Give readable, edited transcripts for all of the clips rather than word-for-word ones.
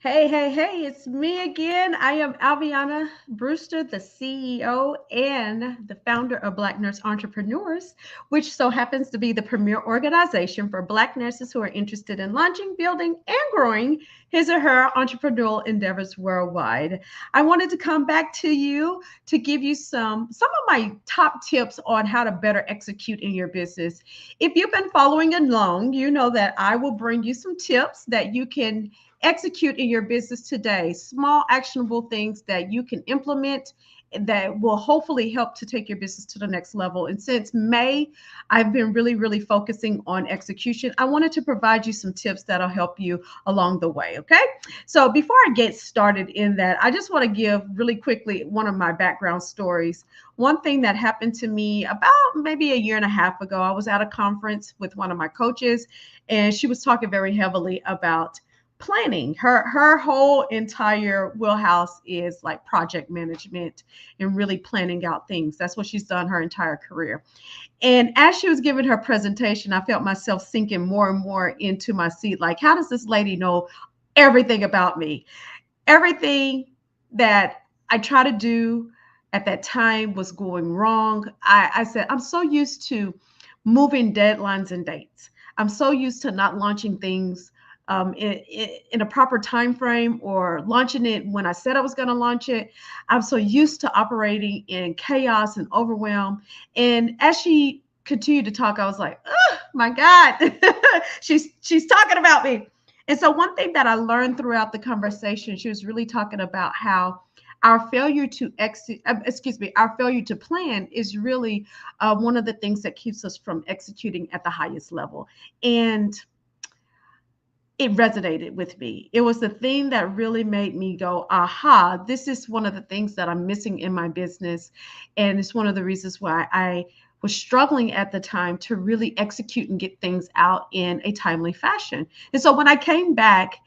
Hey, hey, hey, it's me again. I am Alviana Brewster, the CEO and the founder of Black Nurse Entrepreneurs, which so happens to be the premier organization for Black nurses who are interested in launching, building, and growing his or her entrepreneurial endeavors worldwide. I wanted to come back to you to give you some of my top tips on how to better execute in your business. If you've been following along, you know that I will bring you some tips that you can execute in your business today, small actionable things that you can implement that will hopefully help to take your business to the next level. And since May, I've been really focusing on execution. I wanted to provide you some tips that'll help you along the way. Okay. So before I get started in that, I just want to give really quickly one of my background stories. One thing that happened to me about maybe a year and a half ago, I was at a conference with one of my coaches, and she was talking very heavily about planning. Her whole entire wheelhouse is like project management and really planning out things. That's what she's done her entire career. And as she was giving her presentation, I felt myself sinking more and more into my seat. Like, how does this lady know everything about me? Everything that I try to do at that time was going wrong. I said, I'm so used to moving deadlines and dates. I'm so used to not launching things in a proper time frame or launching it when I said I was going to launch it. I'm so used to operating in chaos and overwhelm. And as she continued to talk, I was like, oh my God, she's talking about me. And so one thing that I learned throughout the conversation, she was really talking about how our failure to our failure to plan is really one of the things that keeps us from executing at the highest level. And it resonated with me. It was the thing that really made me go, aha, this is one of the things that I'm missing in my business. And it's one of the reasons why I was struggling at the time to really execute and get things out in a timely fashion. And so when I came back,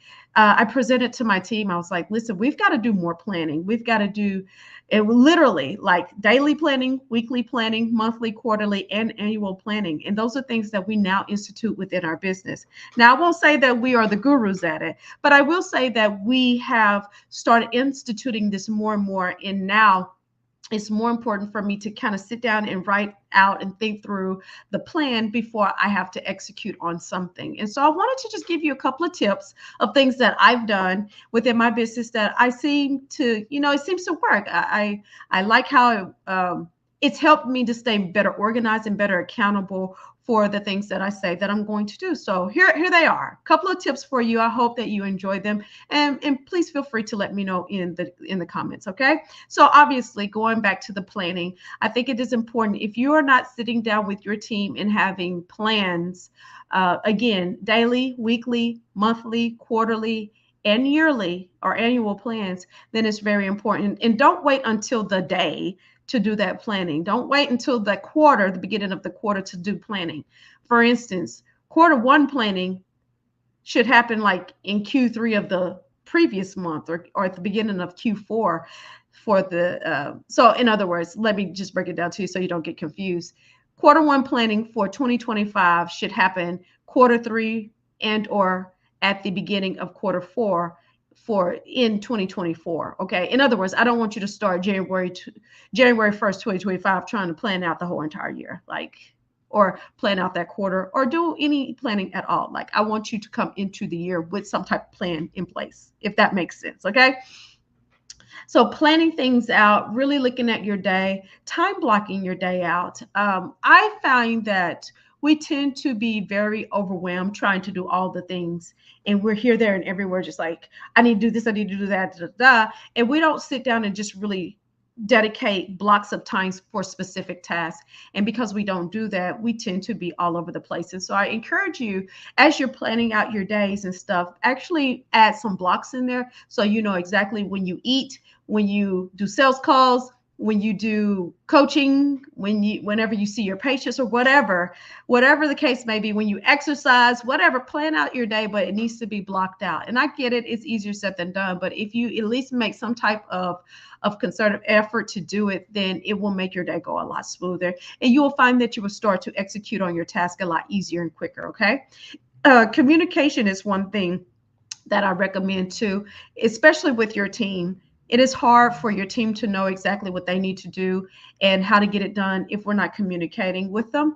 I presented to my team. I was like, listen, we've got to do more planning. We've got to do it literally like daily planning, weekly planning, monthly, quarterly, and annual planning. And those are things that we now institute within our business. Now, I won't say that we are the gurus at it, but I will say that we have started instituting this more and more. And now it's more important for me to kind of sit down and write out and think through the plan before I have to execute on something. And so I wanted to just give you a couple of tips of things that I've done within my business that I seem to, it seems to work. I like how it's helped me to stay better organized and better accountable for the things that I say that I'm going to do. So here they are. A couple of tips for you. I hope that you enjoyed them. And please feel free to let me know in the comments, okay? So obviously, going back to the planning, I think it is important if you are not sitting down with your team and having plans, again, daily, weekly, monthly, quarterly, and yearly or annual plans, then it's very important. And don't wait until the day to do that planning. Don't wait until the beginning of the quarter to do planning. For instance, quarter one planning should happen like in Q3 of the previous month or at the beginning of Q4 for so in other words, let me just break it down to you so you don't get confused. Quarter one planning for 2025 should happen quarter three and or at the beginning of quarter four for in 2024. Okay. In other words, I don't want you to start January 1st, 2025, trying to plan out the whole entire year, or plan out that quarter or do any planning at all. Like, I want you to come into the year with some type of plan in place, if that makes sense. Okay. So planning things out, really looking at your day, time blocking your day out. I find that we tend to be very overwhelmed trying to do all the things. And we're here, there, and everywhere, just like, I need to do this, I need to do that, da, da, da. And we don't sit down and just really dedicate blocks of times for specific tasks. And because we don't do that, we tend to be all over the place. And so I encourage you, as you're planning out your days and stuff, actually add some blocks in there so you know exactly when you eat, when you do sales calls, when you do coaching, whenever you see your patients or whatever the case may be, when you exercise, whatever, plan out your day, but it needs to be blocked out. And I get it, it's easier said than done, but if you at least make some type of concerted effort to do it, then it will make your day go a lot smoother. And you will find that you will start to execute on your task a lot easier and quicker, okay? Communication is one thing that I recommend too, especially with your team. It is hard for your team to know exactly what they need to do and how to get it done if we're not communicating with them.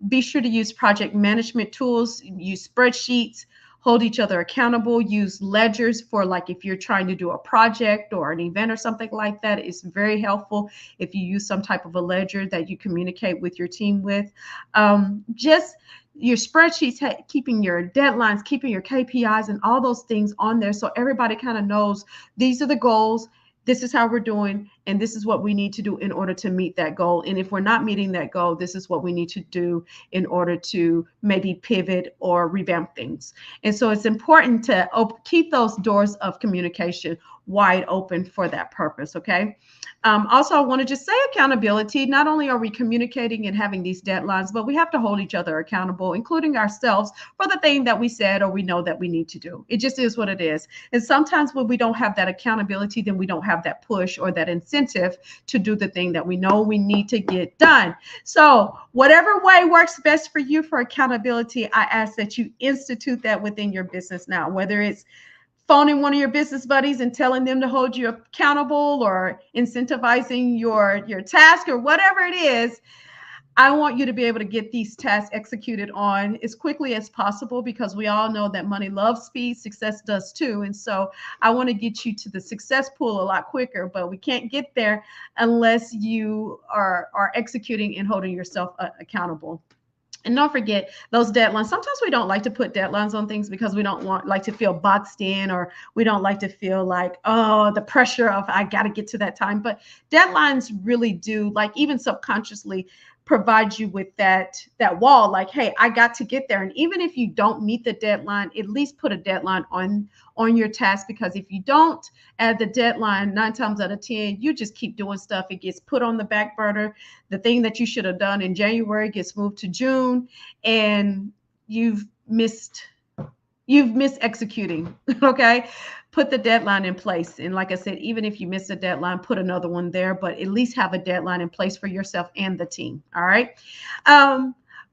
Be sure to use project management tools, use spreadsheets, hold each other accountable, use ledgers for, like, if you're trying to do a project or an event or something like that. It's very helpful if you use some type of a ledger that you communicate with your team with. Just your spreadsheets, keeping your deadlines, keeping your KPIs and all those things on there so everybody kind of knows these are the goals, this is how we're doing, and this is what we need to do in order to meet that goal. And if we're not meeting that goal, this is what we need to do in order to maybe pivot or revamp things. And so it's important to keep those doors of communication wide open for that purpose. Okay. Also, I want to just say accountability. Not only are we communicating and having these deadlines, but we have to hold each other accountable, including ourselves, for the thing that we said or we know that we need to do. It just is what it is. And sometimes when we don't have that accountability, then we don't have that push or that incentive to do the thing that we know we need to get done. So whatever way works best for you for accountability, I ask that you institute that within your business now, whether it's phoning one of your business buddies and telling them to hold you accountable, or incentivizing your task, or whatever it is. I want you to be able to get these tasks executed on as quickly as possible, because we all know that money loves speed, success does too. And so I want to get you to the success pool a lot quicker, but we can't get there unless you are executing and holding yourself accountable. And don't forget those deadlines. Sometimes we don't like to put deadlines on things because we don't like to feel boxed in, or we don't like to feel like, oh, the pressure of I got to get to that time. But deadlines really do, like, even subconsciously provide you with that wall, like, hey, I got to get there. And even if you don't meet the deadline, at least put a deadline on your task, because if you don't add the deadline, 9 times out of 10 you just keep doing stuff. It gets put on the back burner. The thing that you should have done in January gets moved to June, and you've missed executing. Okay. Put the deadline in place. And like I said, even if you miss a deadline, put another one there, but at least have a deadline in place for yourself and the team. All right.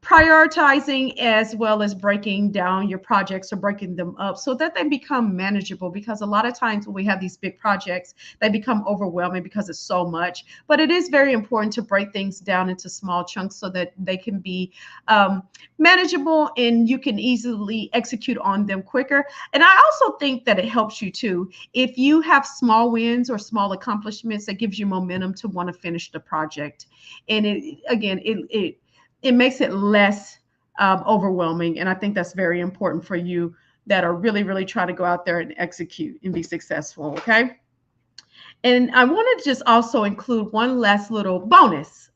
Prioritizing, as well as breaking down your projects, or breaking them up so that they become manageable, because a lot of times when we have these big projects, they become overwhelming because it's so much. But it is very important to break things down into small chunks so that they can be manageable and you can easily execute on them quicker. And I also think that it helps you too if you have small wins or small accomplishments. That gives you momentum to want to finish the project. And it makes it less overwhelming. And I think that's very important for you that are really, really trying to go out there and execute and be successful. Okay. And I want to just also include one last little bonus,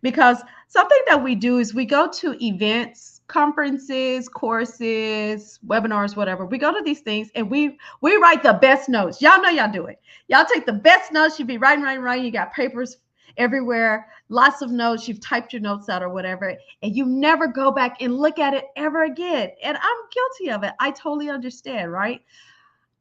because something that we do is we go to events, conferences, courses, webinars, whatever. We go to these things and we write the best notes. Y'all know y'all do it. Y'all take the best notes. You be writing. You got papers everywhere, lots of notes. You've typed your notes out or whatever, and you never go back and look at it ever again. And I'm guilty of it. I totally understand, right?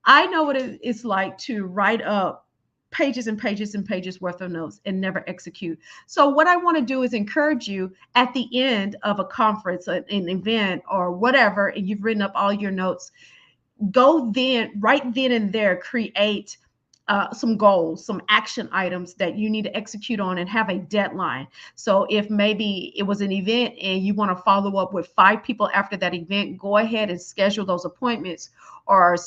I know what it's like to write up pages and pages and pages worth of notes and never execute. So what I want to do is encourage you at the end of a conference, an event, or whatever, and you've written up all your notes, go then, right then and there, create some goals, some action items that you need to execute on, and have a deadline. So if maybe it was an event and you want to follow up with 5 people after that event, go ahead and schedule those appointments, or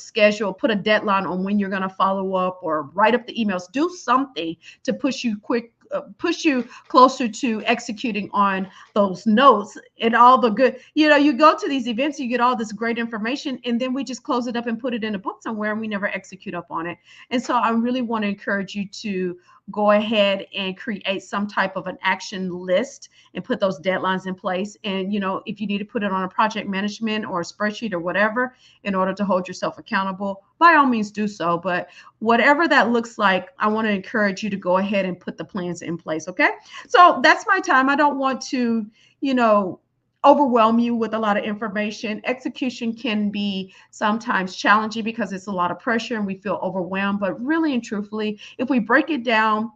put a deadline on when you're going to follow up, or write up the emails. Do something to push you closer to executing on those notes and all the good. You go to these events, you get all this great information, and then we just close it up and put it in a book somewhere, and we never execute up on it. And so I really want to encourage you to go ahead and create some type of an action list and put those deadlines in place. And, if you need to put it on a project management or a spreadsheet or whatever, in order to hold yourself accountable, by all means do so. But whatever that looks like, I want to encourage you to go ahead and put the plans in place. Okay. So that's my time. I don't want to, overwhelm you with a lot of information. Execution can be sometimes challenging because it's a lot of pressure and we feel overwhelmed. But really and truthfully, if we break it down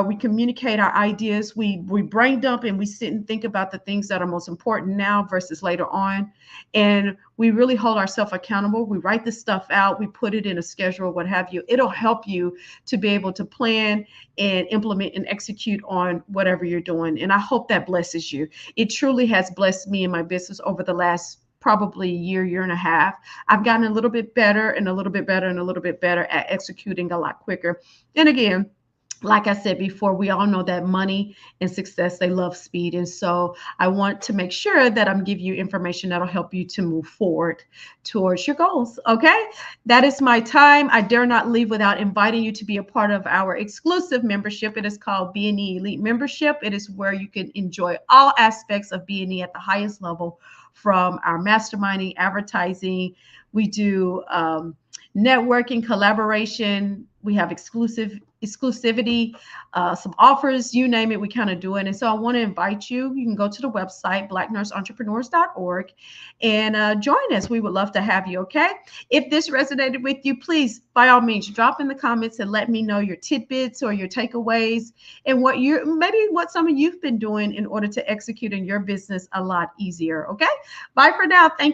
We communicate our ideas. We brain dump and we sit and think about the things that are most important now versus later on. And we really hold ourselves accountable. We write this stuff out. We put it in a schedule, what have you. It'll help you to be able to plan and implement and execute on whatever you're doing. And I hope that blesses you. It truly has blessed me in my business over the last probably year and a half. I've gotten a little bit better and a little bit better and a little bit better at executing a lot quicker. And again, like I said before, we all know that money and success, they love speed. And so I want to make sure that I'm giving you information that'll help you to move forward towards your goals. Okay. That is my time. I dare not leave without inviting you to be a part of our exclusive membership. It is called B&E Elite Membership. It is where you can enjoy all aspects of B&E at the highest level, from our masterminding, advertising. We do networking, collaboration. We have exclusivity, some offers, you name it, we kind of do it. And so I want to invite you. You can go to the website, blacknurseentrepreneurs.org, and join us. We would love to have you. Okay. If this resonated with you, please, by all means, drop in the comments and let me know your tidbits or your takeaways and what some of you've been doing in order to execute in your business a lot easier. Okay. Bye for now. Thank you.